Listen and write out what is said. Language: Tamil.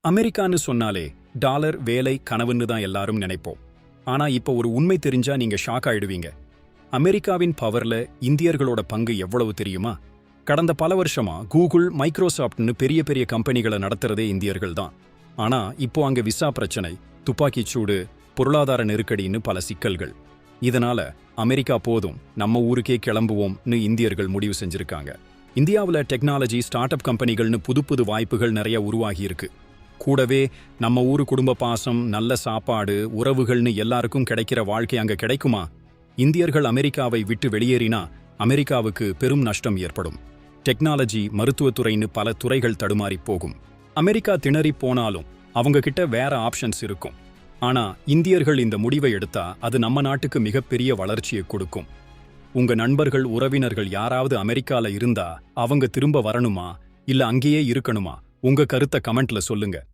அமெரிக்கான்னு சொன்னாலே டாலர், வேலை, கனவுன்னு தான் எல்லாரும் நினைப்போம். ஆனா இப்போ ஒரு உண்மை தெரிஞ்சா நீங்க ஷாக் ஆயிடுவீங்க. அமெரிக்காவின் பவர்ல இந்தியர்களோட பங்கு எவ்வளவு தெரியுமா? கடந்த பல வருஷமா கூகுள், மைக்ரோசாஃப்ட்னு பெரிய பெரிய கம்பெனிகளை நடத்துறதே இந்தியர்கள் தான். ஆனா இப்போ அங்க விசா பிரச்சனை, துப்பாக்கிச் சூடு, பொருளாதார நெருக்கடின்னு பல சிக்கல்கள். இதனால அமெரிக்கா போதும், நம்ம ஊருக்கே கிளம்புவோம்னு இந்தியர்கள் முடிவு செஞ்சிருக்காங்க. இந்தியாவில் டெக்னாலஜி, ஸ்டார்ட் அப் கம்பெனிகள்னு புது வாய்ப்புகள் நிறைய உருவாகி இருக்கு. கூடவே நம்ம ஊரு குடும்ப பாசம், நல்ல சாப்பாடு, உறவுகள்னு எல்லாருக்கும் கிடைக்கிற வாழ்க்கை அங்க கிடைக்குமா? இந்தியர்கள் அமெரிக்காவை விட்டு வெளியேறினா அமெரிக்காவுக்கு பெரும் நஷ்டம் ஏற்படும். டெக்னாலஜி, மருத்துவத்துறைன்னு பல துறைகள் தடுமாறி போகும். அமெரிக்கா திணறி போனாலும் அவங்க கிட்ட வேற ஆப்ஷன்ஸ் இருக்கும். ஆனா இந்தியர்கள் இந்த முடிவை எடுத்தா அது நம்ம நாட்டுக்கு மிகப்பெரிய வளர்ச்சியை கொடுக்கும். உங்க நண்பர்கள், உறவினர்கள் யாராவது அமெரிக்கால இருந்தா அவங்க திரும்ப வரணுமா இல்ல அங்கேயே இருக்கணுமா? உங்க கருத்தை கமெண்ட்ல சொல்லுங்க.